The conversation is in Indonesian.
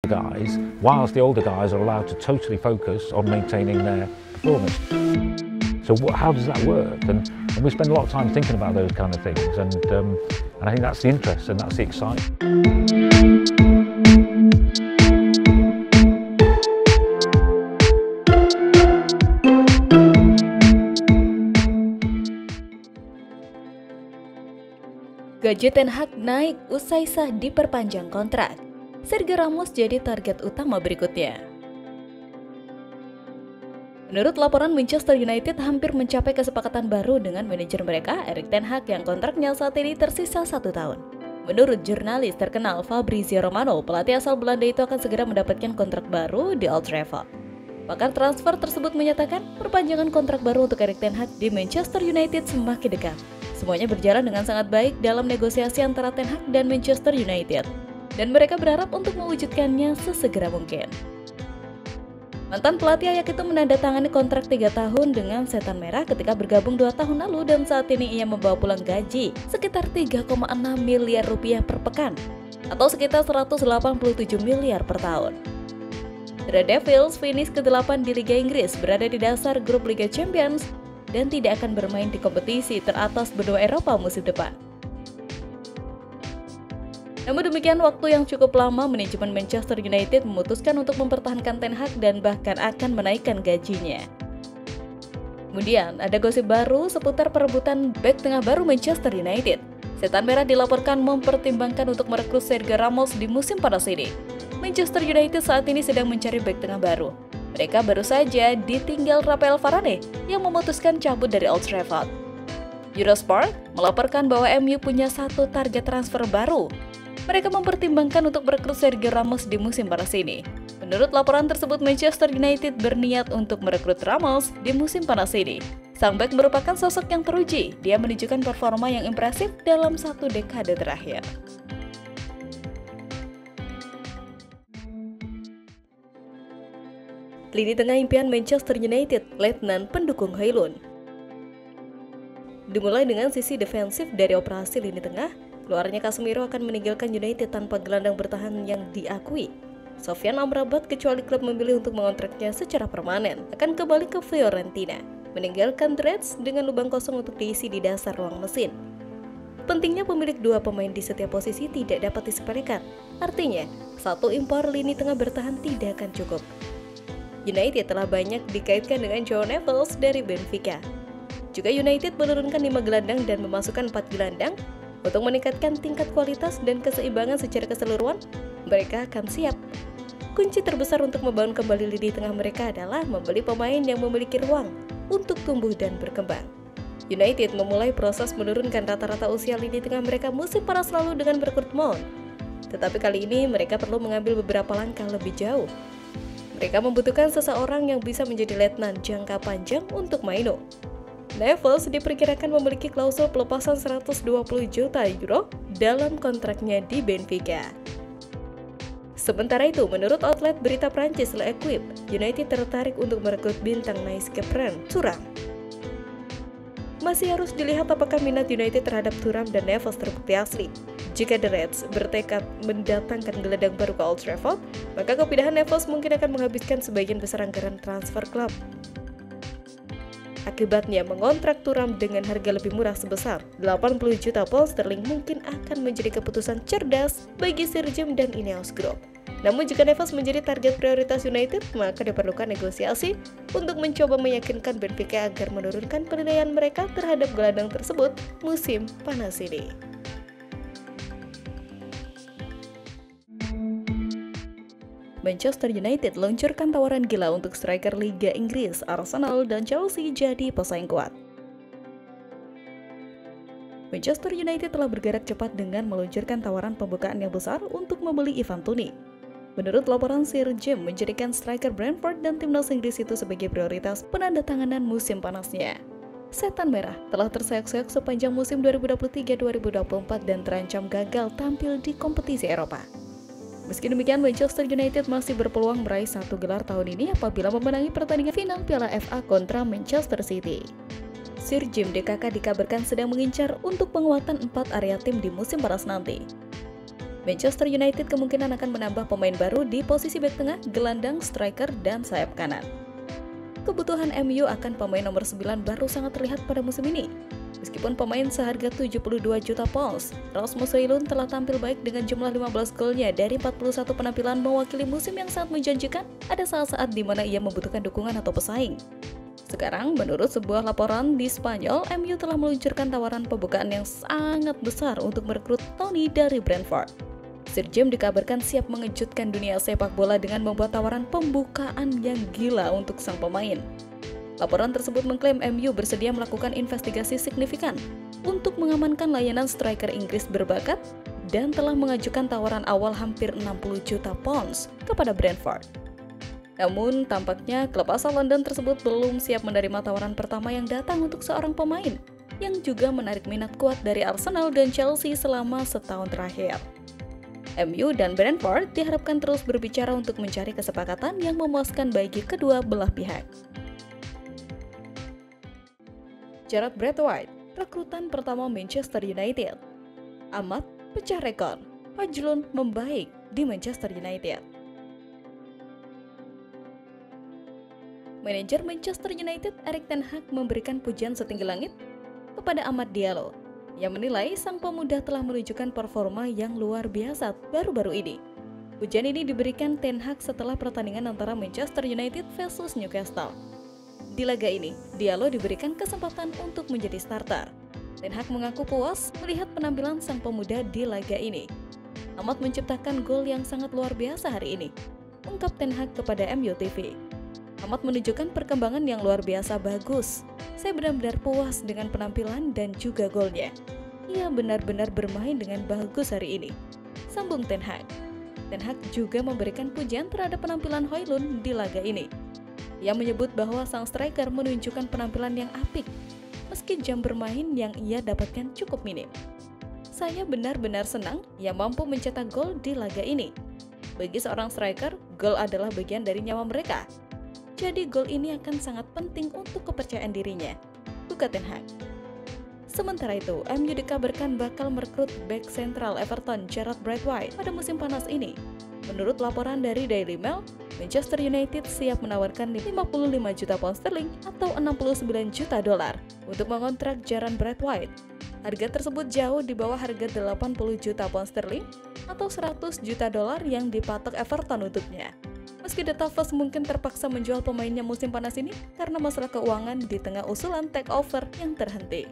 guys, whilst the older guys are allowed to totally focus on maintaining their performance. So how does that work? And we spend a lot of time thinking about those kind of things, and I think that's the interest and that's the excitement. Gaji Ten Hag naik usai sah diperpanjang kontrak. Sergio Ramos jadi target utama berikutnya. Menurut laporan, Manchester United hampir mencapai kesepakatan baru dengan manajer mereka, Erik ten Hag, yang kontraknya saat ini tersisa 1 tahun. Menurut jurnalis terkenal Fabrizio Romano, pelatih asal Belanda itu akan segera mendapatkan kontrak baru di Old Trafford. Bahkan transfer tersebut menyatakan perpanjangan kontrak baru untuk Erik ten Hag di Manchester United semakin dekat. Semuanya berjalan dengan sangat baik dalam negosiasi antara Ten Hag dan Manchester United, dan mereka berharap untuk mewujudkannya sesegera mungkin. Mantan pelatih Ajax itu menandatangani kontrak 3 tahun dengan Setan Merah ketika bergabung 2 tahun lalu, dan saat ini ia membawa pulang gaji sekitar 3,6 miliar rupiah per pekan atau sekitar 187 miliar per tahun. The Devils finish ke-8 di Liga Inggris, berada di dasar grup Liga Champions dan tidak akan bermain di kompetisi teratas benua Eropa musim depan. Namun demikian, waktu yang cukup lama manajemen Manchester United memutuskan untuk mempertahankan Ten Hag dan bahkan akan menaikkan gajinya. Kemudian ada gosip baru seputar perebutan bek tengah baru Manchester United. Setan Merah dilaporkan mempertimbangkan untuk merekrut Sergio Ramos di musim panas ini. Manchester United saat ini sedang mencari bek tengah baru. Mereka baru saja ditinggal Rafael Varane yang memutuskan cabut dari Old Trafford. Eurosport melaporkan bahwa MU punya 1 target transfer baru. Mereka mempertimbangkan untuk merekrut Sergio Ramos di musim panas ini. Menurut laporan tersebut, Manchester United berniat untuk merekrut Ramos di musim panas ini. Sang bek merupakan sosok yang teruji. Dia menunjukkan performa yang impresif dalam 1 dekade terakhir. Lini tengah impian Manchester United, Letnan pendukung Højlund. Dimulai dengan sisi defensif dari operasi lini tengah, keluarnya Casemiro akan meninggalkan United tanpa gelandang bertahan yang diakui. Sofyan Amrabat, kecuali klub memilih untuk mengontraknya secara permanen, akan kembali ke Fiorentina, meninggalkan the Reds dengan lubang kosong untuk diisi di dasar ruang mesin. Pentingnya pemilik 2 pemain di setiap posisi tidak dapat disepelekan. Artinya, 1 impor lini tengah bertahan tidak akan cukup. United telah banyak dikaitkan dengan João Neves dari Benfica. Juga United menurunkan 5 gelandang dan memasukkan 4 gelandang untuk meningkatkan tingkat kualitas dan keseimbangan secara keseluruhan. Mereka akan siap. Kunci terbesar untuk membangun kembali lini tengah mereka adalah membeli pemain yang memiliki ruang untuk tumbuh dan berkembang. United memulai proses menurunkan rata-rata usia lini tengah mereka musim panas lalu dengan merekrut Mount. Tetapi kali ini mereka perlu mengambil beberapa langkah lebih jauh. Mereka membutuhkan seseorang yang bisa menjadi letnan jangka panjang untuk Maino. Neves diperkirakan memiliki klausul pelepasan 120 juta euro dalam kontraknya di Benfica. Sementara itu, menurut outlet berita Prancis L'Equipe, United tertarik untuk merekrut bintang Nice Kepren, Thuram. Masih harus dilihat apakah minat United terhadap Thuram dan Neves terbukti asli. Jika The Reds bertekad mendatangkan gelandang baru ke Old Trafford, maka kepindahan Neves mungkin akan menghabiskan sebagian besar anggaran transfer klub. Akibatnya, mengontrak Thuram dengan harga lebih murah sebesar 80 juta pound sterling mungkin akan menjadi keputusan cerdas bagi Sir Jim dan Ineos Group. Namun jika Neves menjadi target prioritas United, maka diperlukan negosiasi untuk mencoba meyakinkan Benfica agar menurunkan penilaian mereka terhadap gelandang tersebut musim panas ini. Manchester United luncurkan tawaran gila untuk striker Liga Inggris. Arsenal dan Chelsea jadi pesaing kuat. Manchester United telah bergerak cepat dengan meluncurkan tawaran pembukaan yang besar untuk membeli Ivan Toney. Menurut laporan, Sir Jim menjadikan striker Brentford dan timnas Inggris itu sebagai prioritas penandatanganan musim panasnya. Setan Merah telah terseok-seok sepanjang musim 2023-2024 dan terancam gagal tampil di kompetisi Eropa. Meski demikian, Manchester United masih berpeluang meraih 1 gelar tahun ini apabila memenangi pertandingan final Piala FA kontra Manchester City. Sir Jim DKK dikabarkan sedang mengincar untuk penguatan 4 area tim di musim panas nanti. Manchester United kemungkinan akan menambah pemain baru di posisi bek tengah, gelandang, striker, dan sayap kanan. Kebutuhan MU akan pemain nomor 9 baru sangat terlihat pada musim ini. Meskipun pemain seharga 72 juta pounds, Rasmus Højlund telah tampil baik dengan jumlah 15 golnya dari 41 penampilan mewakili musim yang sangat menjanjikan, ada saat-saat di mana ia membutuhkan dukungan atau pesaing. Sekarang, menurut sebuah laporan di Spanyol, MU telah meluncurkan tawaran pembukaan yang sangat besar untuk merekrut Tony dari Brentford. Sir Jim dikabarkan siap mengejutkan dunia sepak bola dengan membuat tawaran pembukaan yang gila untuk sang pemain. Laporan tersebut mengklaim MU bersedia melakukan investigasi signifikan untuk mengamankan layanan striker Inggris berbakat dan telah mengajukan tawaran awal hampir 60 juta pounds kepada Brentford. Namun, tampaknya klub asal London tersebut belum siap menerima tawaran pertama yang datang untuk seorang pemain yang juga menarik minat kuat dari Arsenal dan Chelsea selama setahun terakhir. MU dan Brentford diharapkan terus berbicara untuk mencari kesepakatan yang memuaskan bagi kedua belah pihak. Gareth Braithwaite, rekrutan pertama Manchester United. Amat pecah rekor, Højlund membaik di Manchester United. Manajer Manchester United Erik ten Hag memberikan pujian setinggi langit kepada Amad Diallo yang menilai sang pemuda telah menunjukkan performa yang luar biasa baru-baru ini. Pujian ini diberikan ten Hag setelah pertandingan antara Manchester United versus Newcastle. Di laga ini, Diallo diberikan kesempatan untuk menjadi starter. Ten Hag mengaku puas melihat penampilan sang pemuda di laga ini. Amat menciptakan gol yang sangat luar biasa hari ini, ungkap ten Hag kepada MU TV. Amat menunjukkan perkembangan yang luar biasa bagus. Saya benar-benar puas dengan penampilan dan juga golnya. Ia benar-benar bermain dengan bagus hari ini, sambung ten Hag. Ten Hag juga memberikan pujian terhadap penampilan Højlund di laga ini. Ia menyebut bahwa sang striker menunjukkan penampilan yang apik, meski jam bermain yang ia dapatkan cukup minim. Saya benar-benar senang ia mampu mencetak gol di laga ini. Bagi seorang striker, gol adalah bagian dari nyawa mereka. Jadi gol ini akan sangat penting untuk kepercayaan dirinya, buka ten Hag. Sementara itu, MU dikabarkan bakal merekrut bek sentral Everton Gareth Braithwaite pada musim panas ini. Menurut laporan dari Daily Mail, Manchester United siap menawarkan 55 juta pound sterling atau 69 juta dolar untuk mengontrak Gareth Braithwaite. Harga tersebut jauh di bawah harga 80 juta pound sterling atau 100 juta dolar yang dipatok Everton untuknya. Meski The Toffees mungkin terpaksa menjual pemainnya musim panas ini karena masalah keuangan di tengah usulan takeover yang terhenti.